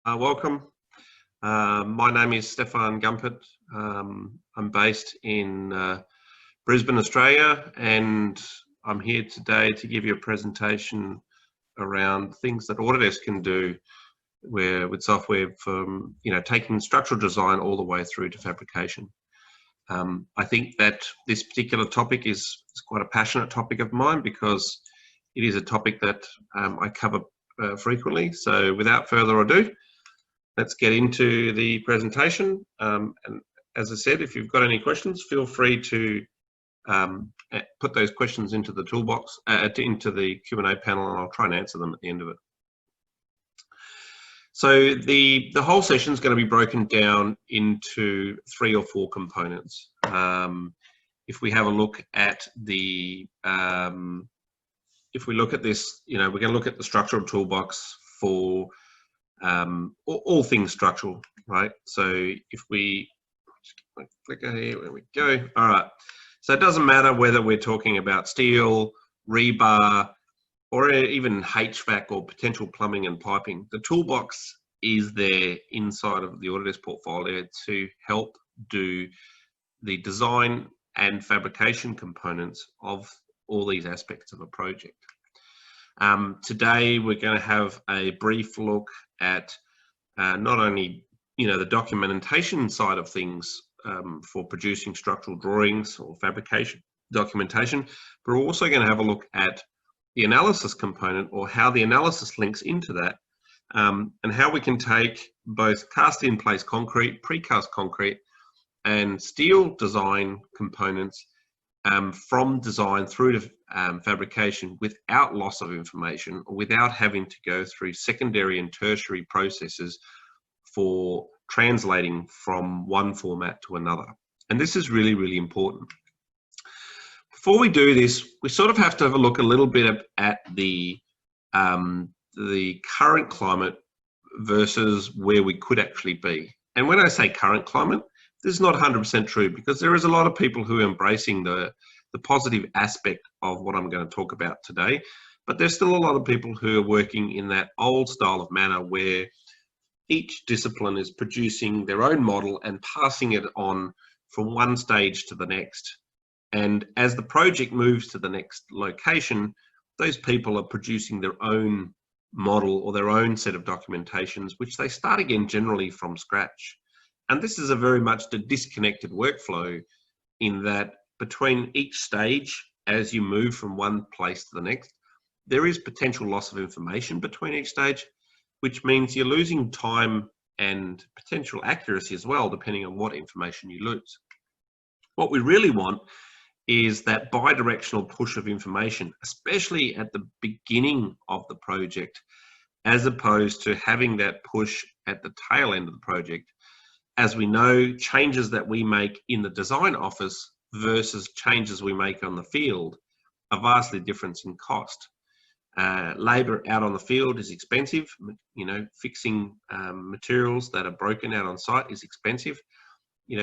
Welcome. My name is Stephan GUMPERT. I'm based in Brisbane, Australia, and I'm here today to give you a presentation around things that Autodesk can do with software from taking structural design all the way through to fabrication. I think that this particular topic is quite a passionate topic of mine because it is a topic that I cover frequently. So without further ado, let's get into the presentation. And as I said, if you've got any questions, feel free to put those questions into the toolbox, into the Q&A panel, and I'll try and answer them at the end of it. So the whole session is going to be broken down into 3 or 4 components. If we have a look at the, if we look at this, we're going to look at the structural toolbox for all things structural, right? So if we click here, there we go. All right. So it doesn't matter whether we're talking about steel, rebar, or even HVAC or potential plumbing and piping. The toolbox is there inside of the Autodesk portfolio to help do the design and fabrication components of all these aspects of a project. Today we're going to have a brief look at not only the documentation side of things for producing structural drawings or fabrication documentation, but we're also going to have a look at the analysis component, or how the analysis links into that, and how we can take both cast in place concrete, precast concrete, and steel design components from design through to fabrication without loss of information, or without having to go through secondary and tertiary processes for translating from one format to another. And this is really, really important. Before we do this, we sort of have to have a look a little bit at the current climate versus where we could actually be. And when I say current climate, this is not 100% true, because there is a lot of people who are embracing the positive aspect of what I'm going to talk about today, but there's still a lot of people who are working in that old style of manner where each discipline is producing their own model and passing it on from one stage to the next. And as the project moves to the next location, those people are producing their own model or their own set of documentations, which they start again generally from scratch. And this is a very much a disconnected workflow, in that between each stage, as you move from one place to the next, there is potential loss of information between each stage, which means you're losing time and potential accuracy as well, depending on what information you lose. What we really want is that bi-directional push of information, especially at the beginning of the project, as opposed to having that push at the tail end of the project. As we know, changes that we make in the design office versus changes we make on the field are vastly different in cost. Labor out on the field is expensive. Fixing materials that are broken out on site is expensive.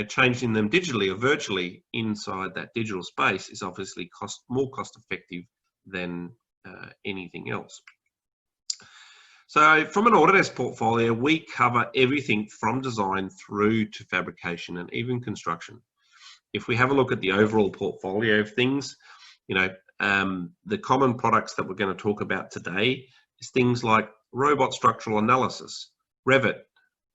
Changing them digitally or virtually inside that digital space is obviously more cost effective than anything else. So from an Autodesk portfolio, we cover everything from design through to fabrication and even construction. If we have a look at the overall portfolio of things, the common products that we're going to talk about today is things like robot structural analysis, Revit,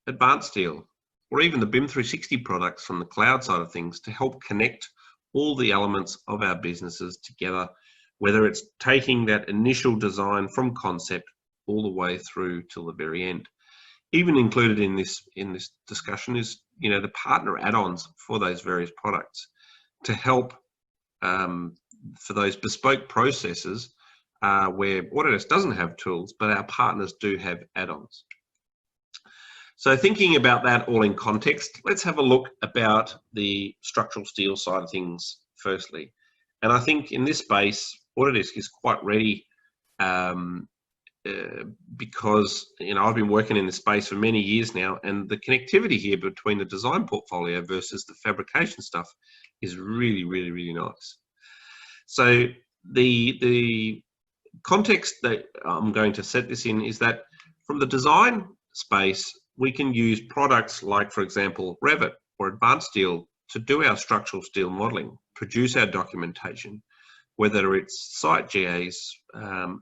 Advanced Steel, or even the BIM 360 products from the cloud side of things to help connect all the elements of our businesses together, whether it's taking that initial design from concept all the way through till the very end. Even included in this discussion is the partner add-ons for those various products to help for those bespoke processes where Autodesk doesn't have tools, but our partners do have add-ons. So thinking about that all in context, let's have a look about the structural steel side of things firstly. And I think in this space, Autodesk is quite ready because I've been working in this space for many years now, and the connectivity here between the design portfolio versus the fabrication stuff is really, really, really nice. So the context that I'm going to set this in is that from the design space, we can use products like, for example, Revit or Advanced Steel to do our structural steel modeling, produce our documentation, whether it's site GAs,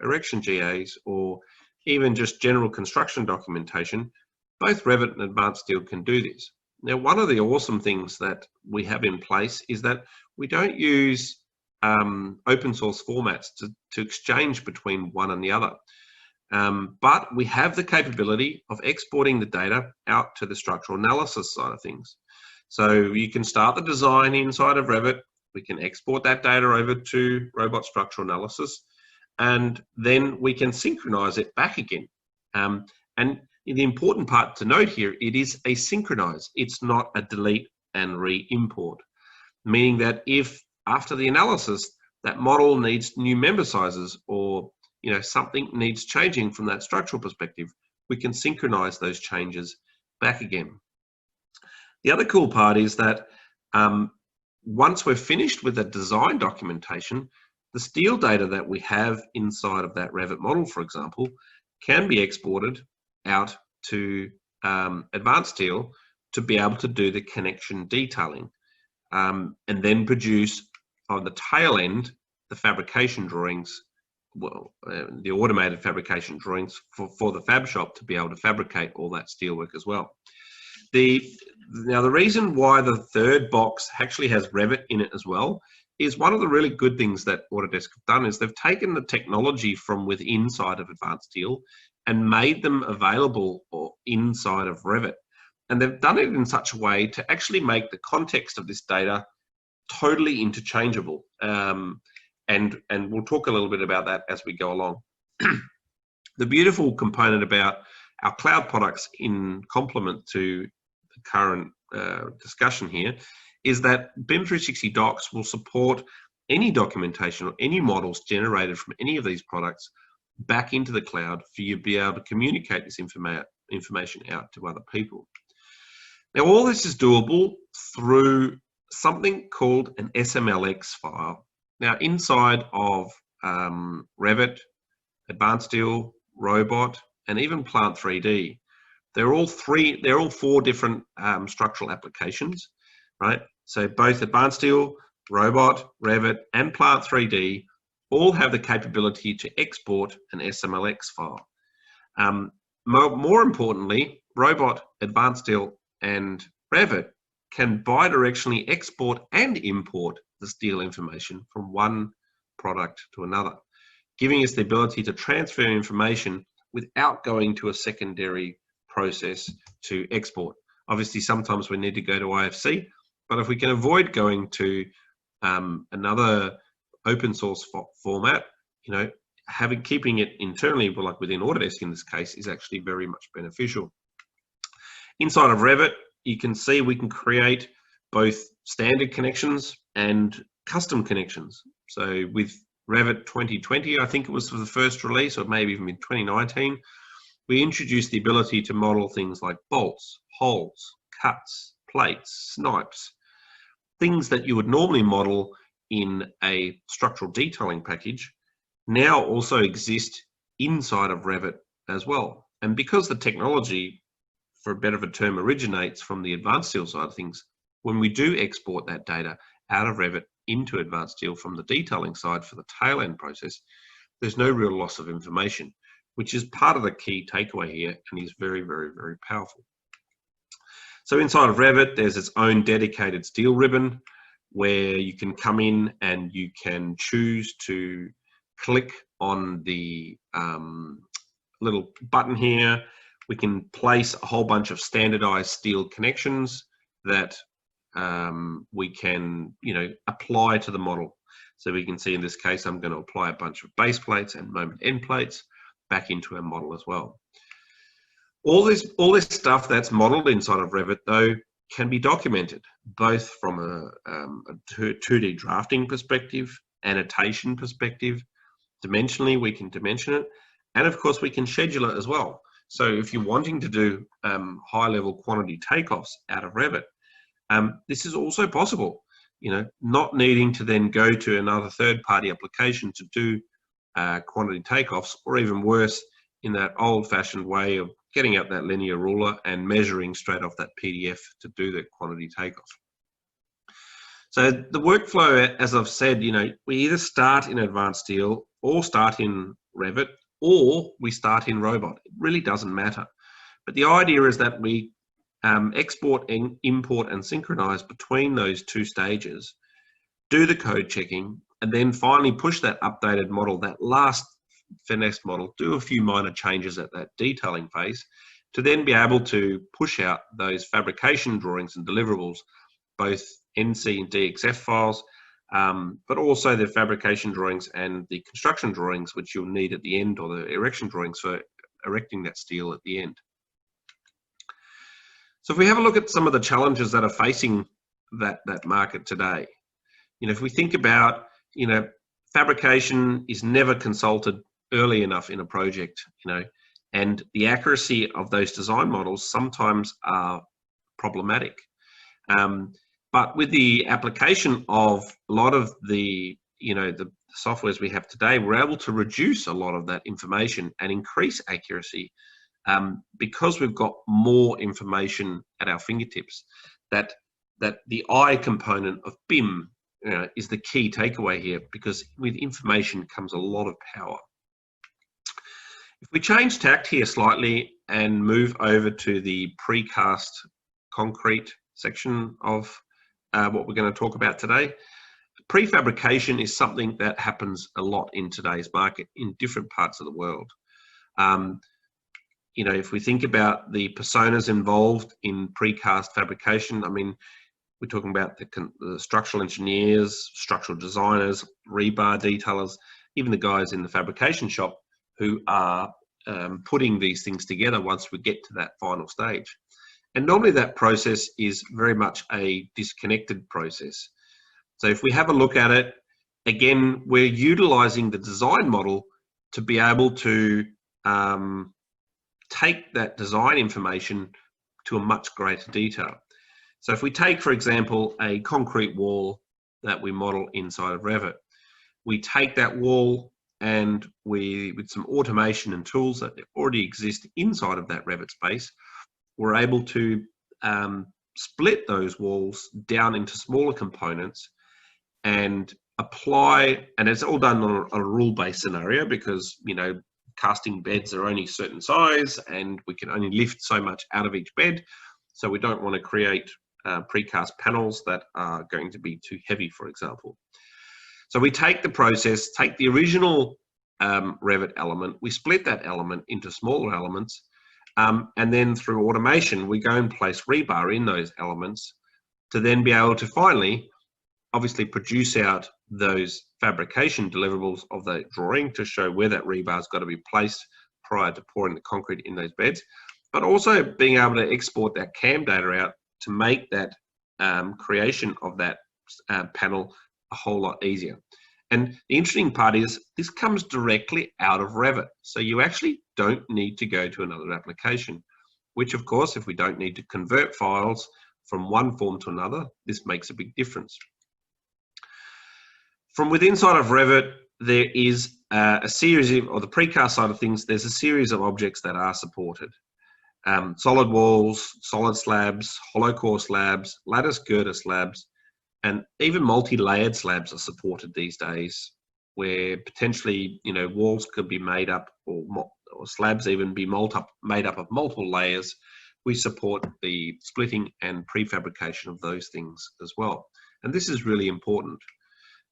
erection GAs, or even just general construction documentation. Both Revit and Advanced Steel can do this. Now, one of the awesome things that we have in place is that we don't use open source formats to exchange between one and the other. But we have the capability of exporting the data out to the structural analysis side of things. So you can start the design inside of Revit, we can export that data over to robot structural analysis, and then we can synchronize it back again. And the important part to note here, it is asynchronized. It's not a delete and re-import, meaning that if after the analysis that model needs new member sizes, or something needs changing from that structural perspective, we can synchronize those changes back again. The other cool part is that once we're finished with the design documentation, the steel data that we have inside of that Revit model, for example, can be exported out to Advanced Steel to be able to do the connection detailing, and then produce on the tail end the fabrication drawings, the automated fabrication drawings for the fab shop to be able to fabricate all that steelwork as well. Now, the reason why the third box actually has Revit in it as well is one of the really good things that Autodesk have done is they've taken the technology from within inside of Advanced Steel and made them available or inside of Revit. And they've done it in such a way to actually make the context of this data totally interchangeable. And we'll talk a little bit about that as we go along. The beautiful component about our cloud products in complement to the current discussion here is that BIM 360 Docs will support any documentation or any models generated from any of these products back into the cloud for you to be able to communicate this information out to other people. Now, all this is doable through something called an SMLX file. Now, inside of Revit, Advanced Steel, Robot, and even Plant 3D, they're all four different structural applications, right? So both Advanced Steel, Robot, Revit, and Plant 3D all have the capability to export an SMLX file. More importantly, Robot, Advanced Steel, and Revit can bidirectionally export and import the steel information from one product to another, giving us the ability to transfer information without going to a secondary process to export. Obviously, sometimes we need to go to IFC, but if we can avoid going to another open source format, keeping it internally, like within Autodesk in this case, is actually very much beneficial. Inside of Revit, you can see we can create both standard connections and custom connections. So with Revit 2020, I think it was for the first release, or maybe even in 2019, we introduced the ability to model things like bolts, holes, cuts, plates, snipes, things that you would normally model in a structural detailing package now also exist inside of Revit as well. And because the technology, for a better of a term, originates from the Advanced Steel side of things, when we do export that data out of Revit into Advanced Steel from the detailing side for the tail end process, there's no real loss of information, which is part of the key takeaway here and is very, very, very powerful. So inside of Revit, there's its own dedicated steel ribbon where you can come in and you can choose to click on the little button here. We can place a whole bunch of standardized steel connections that we can, apply to the model. So we can see in this case, I'm going to apply a bunch of base plates and moment end plates back into our model as well. All this stuff that's modeled inside of Revit, though, can be documented both from a 2D drafting perspective, annotation perspective. Dimensionally, we can dimension it, and of course, we can schedule it as well. So if you're wanting to do high-level quantity takeoffs out of Revit, this is also possible. Not needing to then go to another third-party application to do quantity takeoffs, or even worse, in that old-fashioned way of getting out that linear ruler and measuring straight off that PDF to do the quantity takeoff. So the workflow, as I've said, you know, we either start in Advanced Steel or start in Revit or we start in Robot. It really doesn't matter. But the idea is that we export, and import and synchronize between those two stages, do the code checking, and then finally push that updated model, that last finesse model, do a few minor changes at that detailing phase to then be able to push out those fabrication drawings and deliverables, both NC and DXF files, but also the fabrication drawings and the construction drawings, which you'll need at the end, or the erection drawings for erecting that steel at the end. So if we have a look at some of the challenges that are facing that market today, you know, if we think about, you know, fabrication is never consulted early enough in a project, you know, and the accuracy of those design models sometimes are problematic. But with the application of a lot of the, you know, the softwares we have today, we're able to reduce a lot of that information and increase accuracy because we've got more information at our fingertips. That the I component of BIM is the key takeaway here, because with information comes a lot of power. If we change tact here slightly and move over to the precast concrete section of what we're going to talk about today, prefabrication is something that happens a lot in today's market in different parts of the world. You know, if we think about the personas involved in precast fabrication, I mean, we're talking about the structural engineers, structural designers, rebar detailers, even the guys in the fabrication shop who are putting these things together once we get to that final stage. And normally that process is very much a disconnected process. So if we have a look at it, again, we're utilizing the design model to be able to take that design information to a much greater detail. So if we take, for example, a concrete wall that we model inside of Revit, we take that wall and with some automation and tools that already exist inside of that Revit space, we're able to split those walls down into smaller components and apply, and it's all done on a rule-based scenario, because, you know, casting beds are only certain size and we can only lift so much out of each bed. So we don't want to create precast panels that are going to be too heavy, for example. So we take the process, take the original Revit element, we split that element into smaller elements, and then through automation, we go and place rebar in those elements to then be able to finally, obviously, produce out those fabrication deliverables of the drawing to show where that rebar's got to be placed prior to pouring the concrete in those beds, but also being able to export that CAM data out to make that creation of that panel a whole lot easier. And the interesting part is this comes directly out of Revit. So you actually don't need to go to another application, which of course, if we don't need to convert files from one form to another, this makes a big difference. From within side of Revit, there is a series of, or the precast side of things, there's a series of objects that are supported. Solid walls, solid slabs, hollow core slabs, lattice girder slabs, and even multi-layered slabs are supported these days, where potentially, you know, walls could be made up, or slabs even be made up of multiple layers. We support the splitting and prefabrication of those things as well. And this is really important.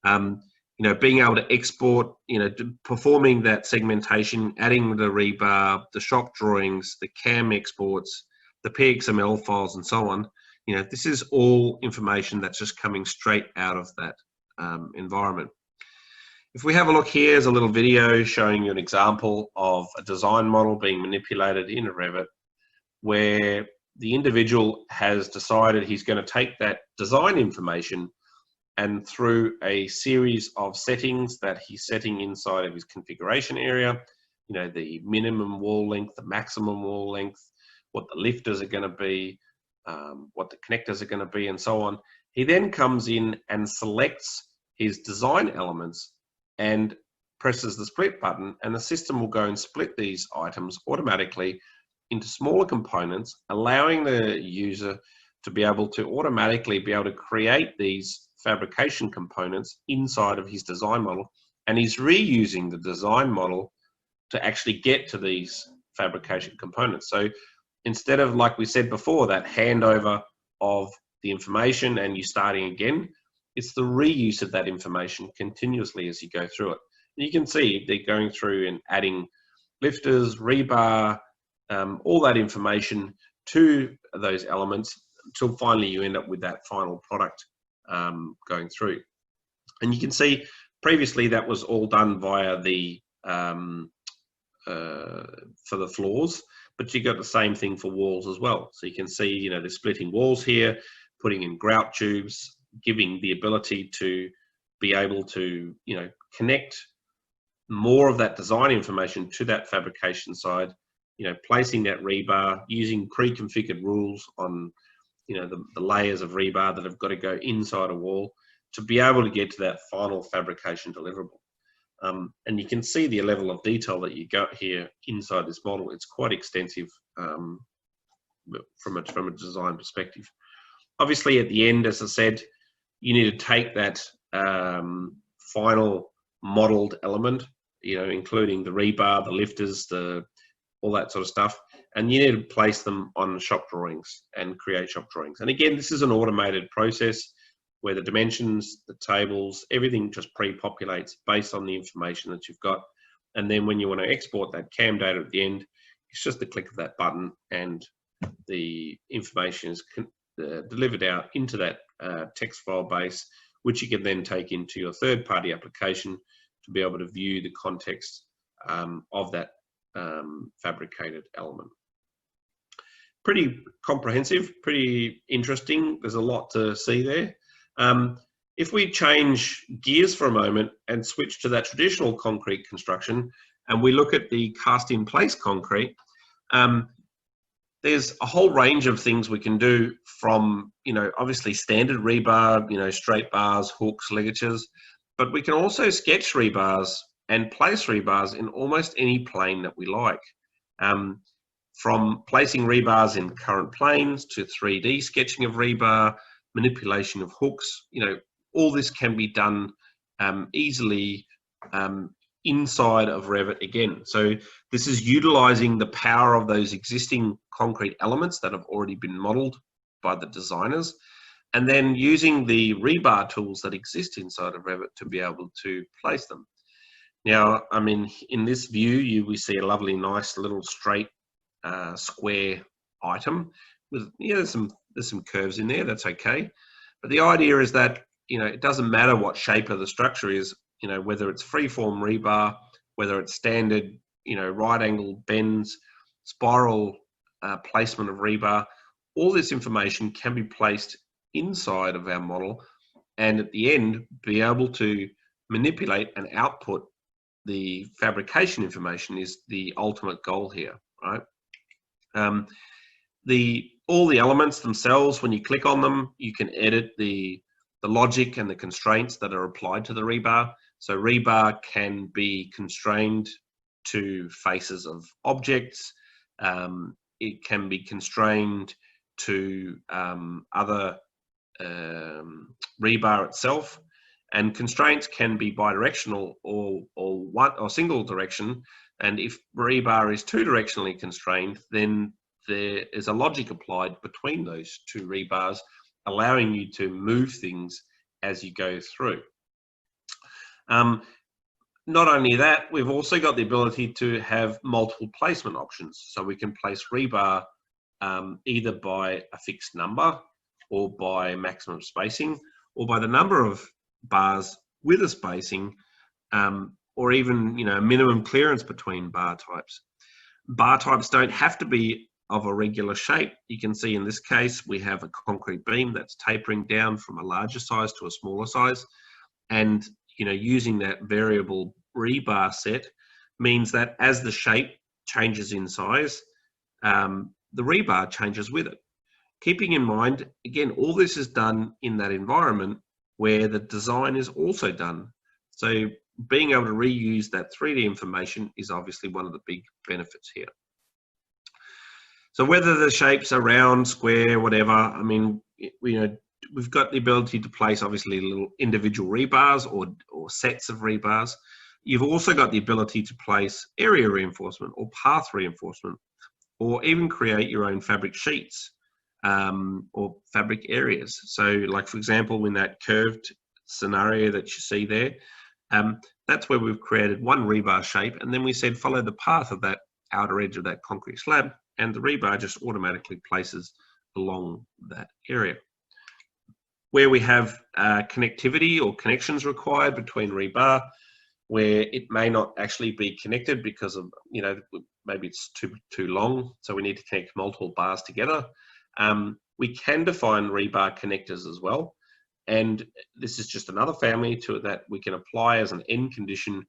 You know, being able to export, you know, performing that segmentation, adding the rebar, the shop drawings, the CAM exports, the PXML files, and so on. You know, this is all information that's just coming straight out of that environment. If we have a look, here's a little video showing you an example of a design model being manipulated in a Revit, where the individual has decided he's going to take that design information and through a series of settings that he's setting inside of his configuration area, you know, the minimum wall length, the maximum wall length, what the lifters are going to be, what the connectors are going to be, and so on. He then comes in and selects his design elements and presses the split button, and the system will go and split these items automatically into smaller components, allowing the user to be able to automatically be able to create these fabrication components inside of his design model, and he's reusing the design model to actually get to these fabrication components. So instead of, like we said before, that handover of the information and you starting again, it's the reuse of that information continuously as you go through it. And you can see they're going through and adding lifters, rebar, all that information to those elements until finally you end up with that final product going through. And you can see previously that was all done via the for the floors, but you got the same thing for walls as well. So you can see, you know, they're splitting walls here, putting in grout tubes, giving the ability to be able to, you know, connect more of that design information to that fabrication side, you know, placing that rebar, using pre-configured rules on, you know, the layers of rebar that have got to go inside a wall to be able to get to that final fabrication deliverable. And you can see the level of detail that you got here inside this model. It's quite extensive from a design perspective. Obviously, at the end, as I said, you need to take that final modeled element, you know, including the rebar, the lifters, all that sort of stuff, and you need to place them on shop drawings and create shop drawings. And again, this is an automated process where the dimensions, the tables, everything just pre-populates based on the information that you've got. And then when you want to export that CAM data at the end, it's just a click of that button and the information is delivered out into that text file base, which you can then take into your third-party application to be able to view the context of that fabricated element. Pretty comprehensive, pretty interesting. There's a lot to see there. If we change gears for a moment and switch to that traditional concrete construction and we look at the cast-in-place concrete, there's a whole range of things we can do from, you know, obviously standard rebar, you know, straight bars, hooks, ligatures, but we can also sketch rebars and place rebars in almost any plane that we like. From placing rebars in current planes to 3D sketching of rebar, manipulation of hooks, you know, all this can be done easily inside of Revit again. So this is utilizing the power of those existing concrete elements that have already been modeled by the designers, and then using the rebar tools that exist inside of Revit to be able to place them. Now, I mean, in this view, we see a lovely, nice little straight square item with, yeah, there's some curves in there. That's okay. But the idea is that, you know, it doesn't matter what shape of the structure is, you know, whether it's freeform rebar, whether it's standard, you know, right angle bends, spiral placement of rebar, all this information can be placed inside of our model, and at the end be able to manipulate and output the fabrication information is the ultimate goal here, right? All the elements themselves, when you click on them, you can edit the logic and the constraints that are applied to the rebar. So rebar can be constrained to faces of objects. It can be constrained to other rebar itself, and constraints can be bidirectional or single direction. And if rebar is two directionally constrained, then there is a logic applied between those two rebars, allowing you to move things as you go through. Not only that, we've also got the ability to have multiple placement options. So we can place rebar either by a fixed number or by maximum spacing, or by the number of bars with a spacing, or even, you know, minimum clearance between bar types. Bar types don't have to be of a regular shape. You can see in this case we have a concrete beam that's tapering down from a larger size to a smaller size, and, you know, using that variable rebar set means that as the shape changes in size, the rebar changes with it. Keeping in mind, again, all this is done in that environment where the design is also done. So being able to reuse that 3D information is obviously one of the big benefits here. So whether the shapes are round, square, whatever, I mean, we've got the ability to place obviously little individual rebars or sets of rebars. You've also got the ability to place area reinforcement or path reinforcement, or even create your own fabric sheets or fabric areas. So like, for example, in that curved scenario that you see there, that's where we've created one rebar shape, and then we said follow the path of that outer edge of that concrete slab, and the rebar just automatically places along that area. Where we have connectivity or connections required between rebar, where it may not actually be connected because of, maybe it's too long, so we need to connect multiple bars together. We can define rebar connectors as well, and this is just another family to that we can apply as an end condition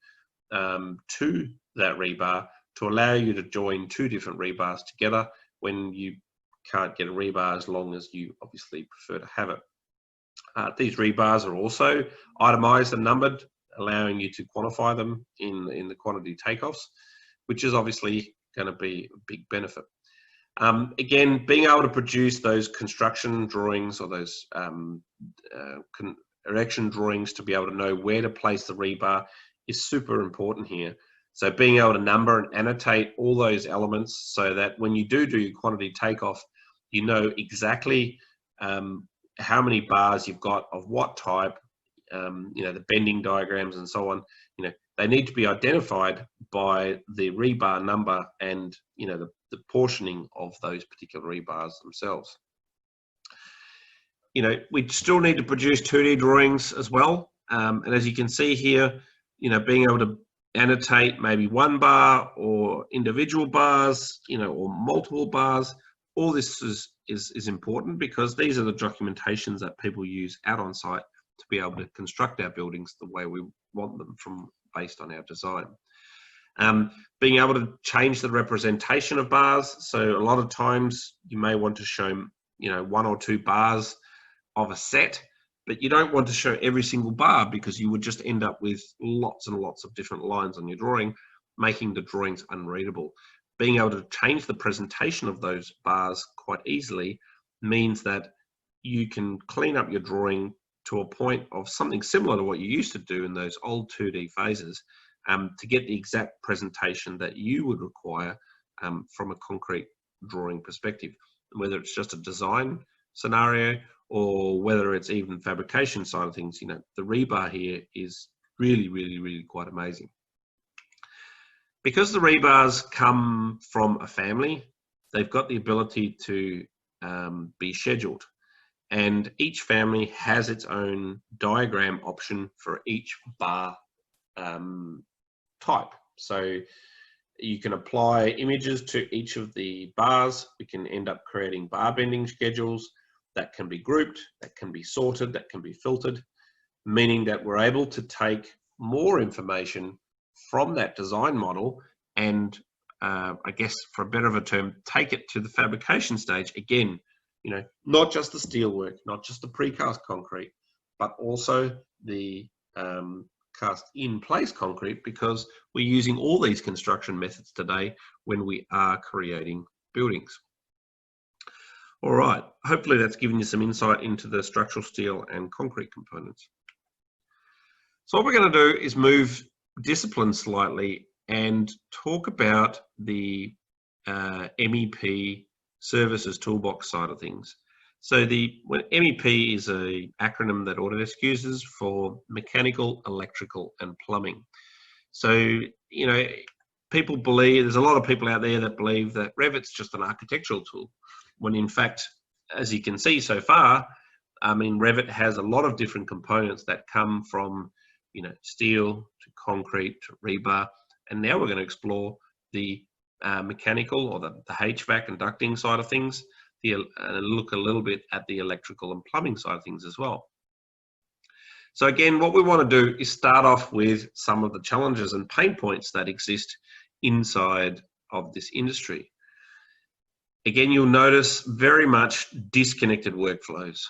to that rebar to allow you to join two different rebars together when you can't get a rebar as long as you obviously prefer to have it. These rebars are also itemized and numbered, allowing you to quantify them in the quantity takeoffs, which is obviously going to be a big benefit. Again, being able to produce those construction drawings or those erection drawings to be able to know where to place the rebar is super important here. So being able to number and annotate all those elements so that when you do your quantity takeoff, you know exactly how many bars you've got of what type, the bending diagrams and so on. They need to be identified by the rebar number and the portioning of those particular rebars themselves. We still need to produce 2D drawings as well, and as you can see here, being able to annotate maybe one bar or individual bars, or multiple bars. All this is important because these are the documentations that people use out on site to be able to construct our buildings the way we want them based on our design. Being able to change the representation of bars. So a lot of times you may want to show, one or two bars of a set, but you don't want to show every single bar because you would just end up with lots and lots of different lines on your drawing, making the drawings unreadable. Being able to change the presentation of those bars quite easily means that you can clean up your drawing to a point of something similar to what you used to do in those old 2D phases to get the exact presentation that you would require from a concrete drawing perspective, whether it's just a design scenario or whether it's even fabrication side of things. The rebar here is really, really, really quite amazing. Because the rebars come from a family, they've got the ability to be scheduled, and each family has its own diagram option for each bar type. So you can apply images to each of the bars. We can end up creating bar bending schedules that can be grouped, that can be sorted, that can be filtered, meaning that we're able to take more information from that design model and I guess for a better of a term, take it to the fabrication stage. Again, not just the steel work, not just the precast concrete, but also the cast in place concrete, because we're using all these construction methods today when we are creating buildings. All right, hopefully that's given you some insight into the structural steel and concrete components. So what we're going to do is move discipline slightly and talk about the MEP services toolbox side of things. So MEP is an acronym that Autodesk uses for mechanical, electrical, and plumbing. So, people believe, there's a lot of people out there that believe that Revit's just an architectural tool, when in fact, as you can see so far, Revit has a lot of different components that come from, steel to concrete to rebar, and now we're going to explore the mechanical or the HVAC and ducting side of things, and look a little bit at the electrical and plumbing side of things as well. So again, what we want to do is start off with some of the challenges and pain points that exist inside of this industry. Again, you'll notice very much disconnected workflows.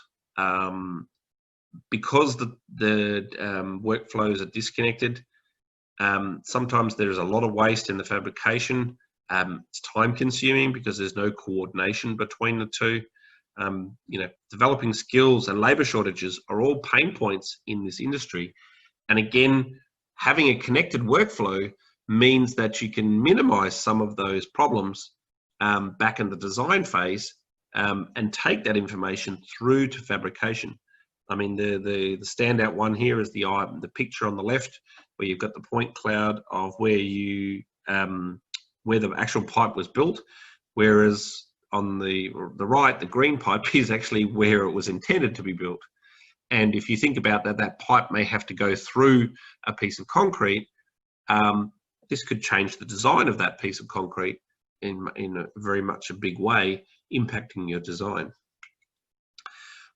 Because the workflows are disconnected, sometimes there's a lot of waste in the fabrication It's time consuming because there's no coordination between the two. Developing skills and labor shortages are all pain points in this industry. And again, having a connected workflow means that you can minimize some of those problems back in the design phase and take that information through to fabrication. I mean, the standout one here is the picture on the left, where you've got the point cloud of where the actual pipe was built, whereas on the right, the green pipe is actually where it was intended to be built. And if you think about that, that pipe may have to go through a piece of concrete. This could change the design of that piece of concrete in a very much a big way, impacting your design.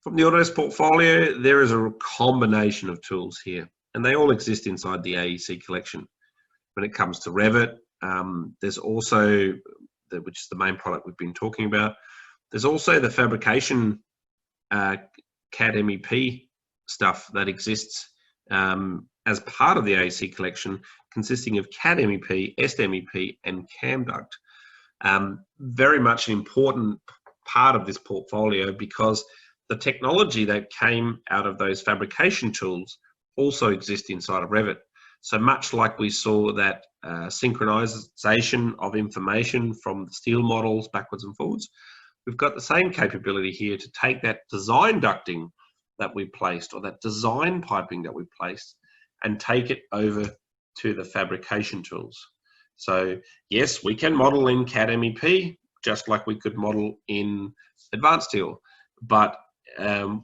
From the Autodesk portfolio, there is a combination of tools here, and they all exist inside the AEC collection. When it comes to Revit, there's also, which is the main product we've been talking about, there's also the fabrication CAD MEP stuff that exists as part of the AEC collection, consisting of CAD MEP, SMEP, and CAM duct. Very much an important part of this portfolio because the technology that came out of those fabrication tools also exists inside of Revit. So much like we saw that synchronization of information from the steel models backwards and forwards, we've got the same capability here to take that design ducting that we placed, or that design piping that we placed, and take it over to the fabrication tools. So yes, we can model in CAD MEP just like we could model in Advanced Steel, but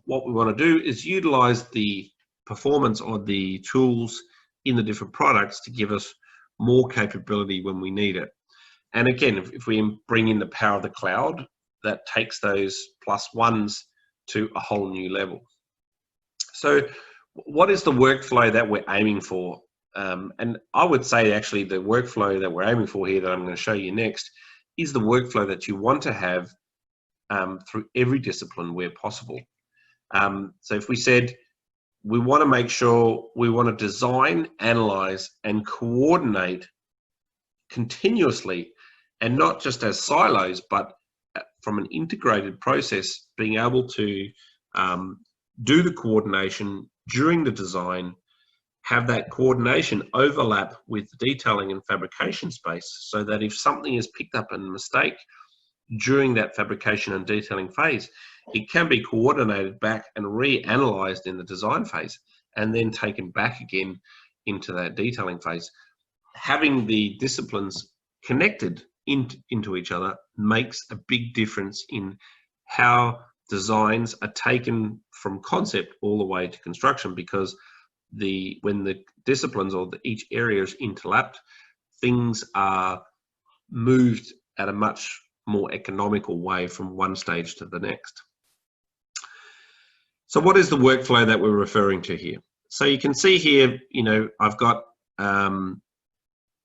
what we want to do is utilize the performance or the tools in the different products to give us more capability when we need it. And again, if we bring in the power of the cloud, that takes those +1s to a whole new level. So what is the workflow that we're aiming for? And I would say actually the workflow that we're aiming for here that I'm going to show you next is the workflow that you want to have through every discipline where possible. So if we said we want to make sure we want to design, analyze, and coordinate continuously, and not just as silos, but from an integrated process, being able to do the coordination during the design, have that coordination overlap with the detailing and fabrication space, so that if something is picked up in a mistake during that fabrication and detailing phase, it can be coordinated back and reanalyzed in the design phase, and then taken back again into that detailing phase. Having the disciplines connected into each other makes a big difference in how designs are taken from concept all the way to construction, because when the disciplines or each area is interlapped, things are moved at a much more economical way from one stage to the next. So what is the workflow that we're referring to here? So you can see here, I've got the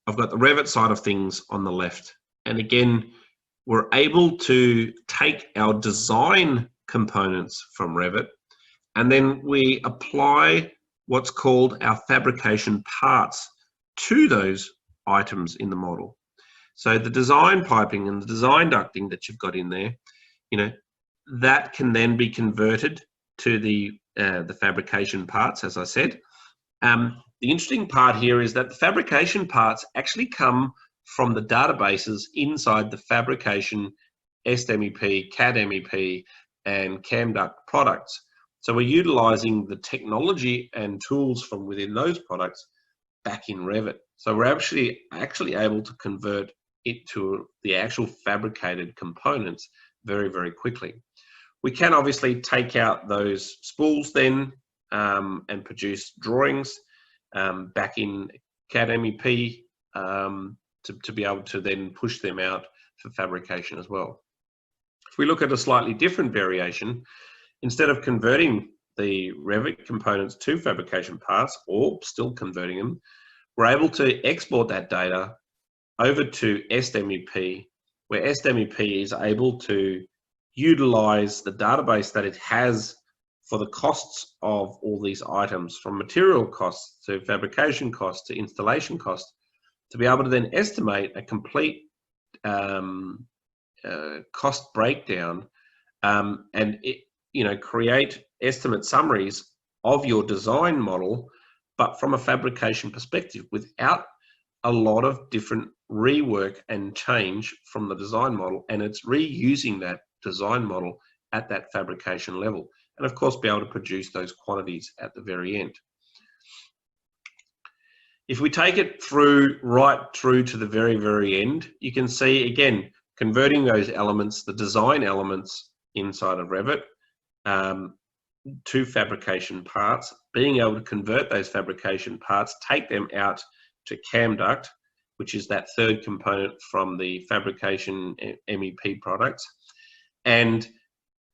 Revit side of things on the left. And again, we're able to take our design components from Revit, and then we apply what's called our fabrication parts to those items in the model. So the design piping and the design ducting that you've got in there, that can then be converted to the fabrication parts, as I said. The interesting part here is that the fabrication parts actually come from the databases inside the fabrication SMEP, CAD MEP, and CAM duct products. So we're utilizing the technology and tools from within those products back in Revit. So we're actually able to convert it to the actual fabricated components very, very quickly. We can obviously take out those spools then and produce drawings back in CAD MEP to be able to then push them out for fabrication as well. If we look at a slightly different variation, instead of converting the Revit components to fabrication parts, or still converting them, we're able to export that data over to SMEP, where SMEP is able to utilize the database that it has for the costs of all these items, from material costs to fabrication costs to installation costs, to be able to then estimate a complete cost breakdown, and create estimate summaries of your design model, but from a fabrication perspective, without a lot of different rework and change from the design model, and it's reusing that design model at that fabrication level, and of course be able to produce those quantities at the very end. If we take it right through to the very, very end, you can see again converting those elements, the design elements inside of Revit, to fabrication parts, being able to convert those fabrication parts, take them out to CAM duct, which is that third component from the Fabrication MEP products, and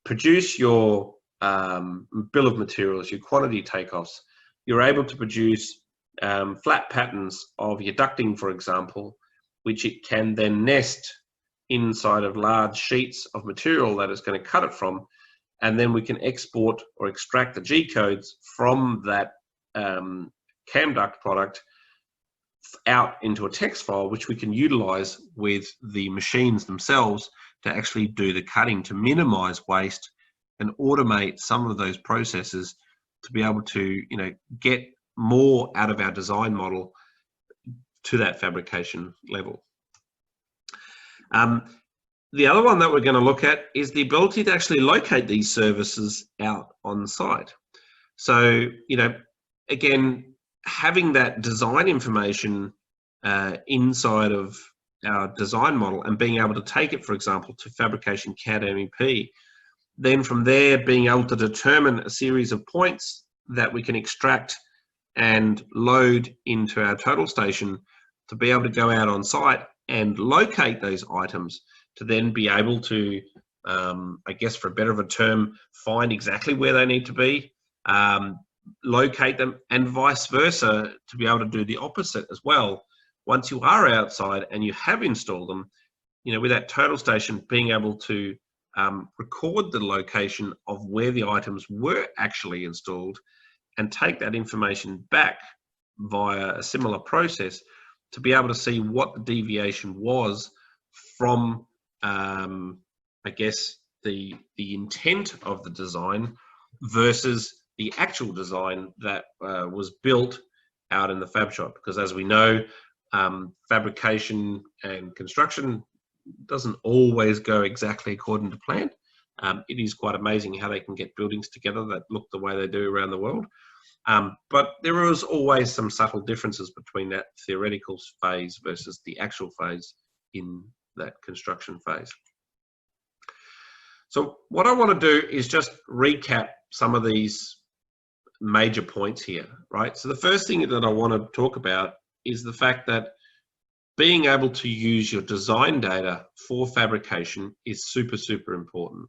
produce your bill of materials, your quantity takeoffs. You're able to produce flat patterns of your ducting, for example, which it can then nest inside of large sheets of material that it's going to cut it from, and then we can export or extract the G-codes from that CAM duct product out into a text file, which we can utilize with the machines themselves to actually do the cutting, to minimize waste and automate some of those processes to be able to get more out of our design model to that fabrication level. The other one that we're going to look at is the ability to actually locate these services out on site. So, again, having that design information inside of our design model and being able to take it, for example, to Fabrication CAD MEP, then from there being able to determine a series of points that we can extract and load into our total station to be able to go out on site and locate those items, to then be able to, I guess for a better of a term, find exactly where they need to be, locate them, and vice versa, to be able to do the opposite as well. Once you are outside and you have installed them, with that total station, being able to record the location of where the items were actually installed and take that information back via a similar process to be able to see what the deviation was from, I guess, the intent of the design versus the actual design that was built out in the fab shop. Because as we know, fabrication and construction doesn't always go exactly according to plan. It is quite amazing how they can get buildings together that look the way they do around the world. But there is always some subtle differences between that theoretical phase versus the actual phase in that construction phase. So what I want to do is just recap some of these major points here, right? So the first thing that I want to talk about is the fact that being able to use your design data for fabrication is super, super important,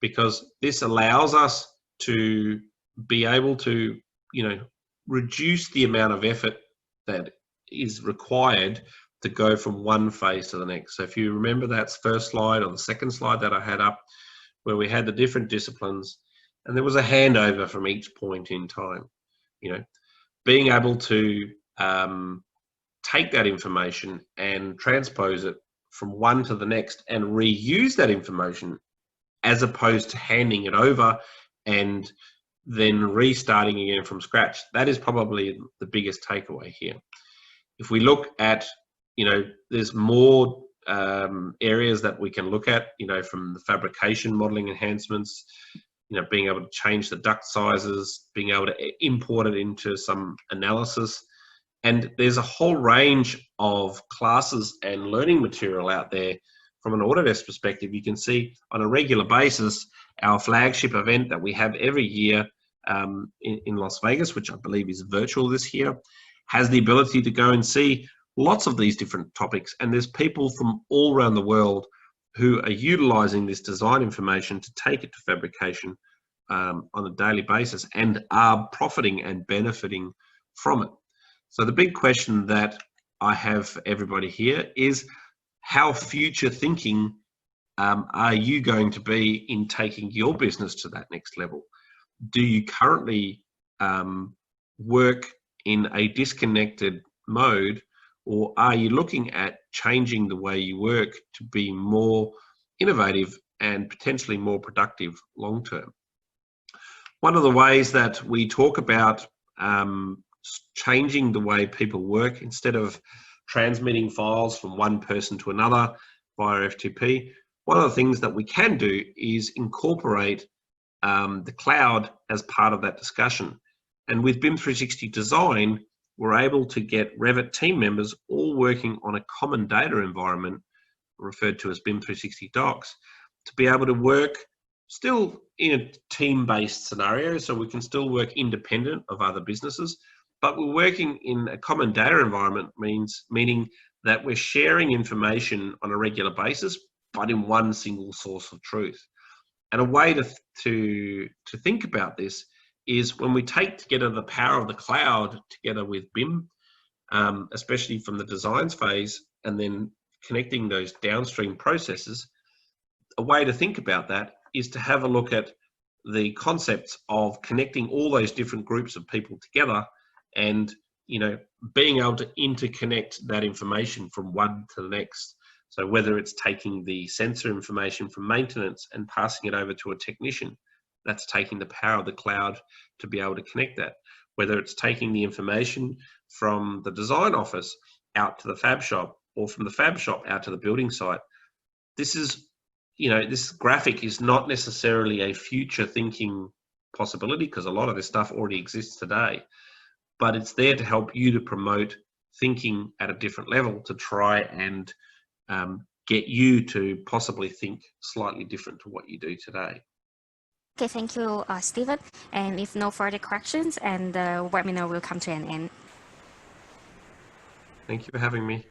because this allows us to be able to, reduce the amount of effort that is required to go from one phase to the next. So if you remember that first slide or the second slide that I had up, where we had the different disciplines and there was a handover from each point in time, being able to take that information and transpose it from one to the next and reuse that information, as opposed to handing it over and then restarting again from scratch. That is probably the biggest takeaway here. If we look at, there's more areas that we can look at, from the fabrication modeling enhancements, being able to change the duct sizes, being able to import it into some analysis. And there's a whole range of classes and learning material out there. From an Autodesk perspective, you can see on a regular basis, our flagship event that we have every year in Las Vegas, which I believe is virtual this year, has the ability to go and see lots of these different topics. And there's people from all around the world who are utilizing this design information to take it to fabrication on a daily basis and are profiting and benefiting from it. So the big question that I have for everybody here is, how future thinking are you going to be in taking your business to that next level? Do you currently work in a disconnected mode Or are you looking at changing the way you work to be more innovative and potentially more productive long term? One of the ways that we talk about changing the way people work, instead of transmitting files from one person to another via FTP, one of the things that we can do is incorporate the cloud as part of that discussion. And with BIM 360 Design, we're able to get Revit team members all working on a common data environment, referred to as BIM 360 Docs, to be able to work still in a team-based scenario, so we can still work independent of other businesses, but we're working in a common data environment, meaning that we're sharing information on a regular basis, but in one single source of truth. And a way to think about this is when we take together the power of the cloud together with BIM, especially from the designs phase, and then connecting those downstream processes, a way to think about that is to have a look at the concepts of connecting all those different groups of people together and, you know, being able to interconnect that information from one to the next. So whether it's taking the sensor information from maintenance and passing it over to a technician, that's taking the power of the cloud to be able to connect that. Whether it's taking the information from the design office out to the fab shop, or from the fab shop out to the building site. This is, you know, this graphic is not necessarily a future thinking possibility, because a lot of this stuff already exists today, but it's there to help you to promote thinking at a different level, to try and get you to possibly think slightly different to what you do today. Okay, thank you, Stephen. And if no further questions, and the webinar will come to an end. Thank you for having me.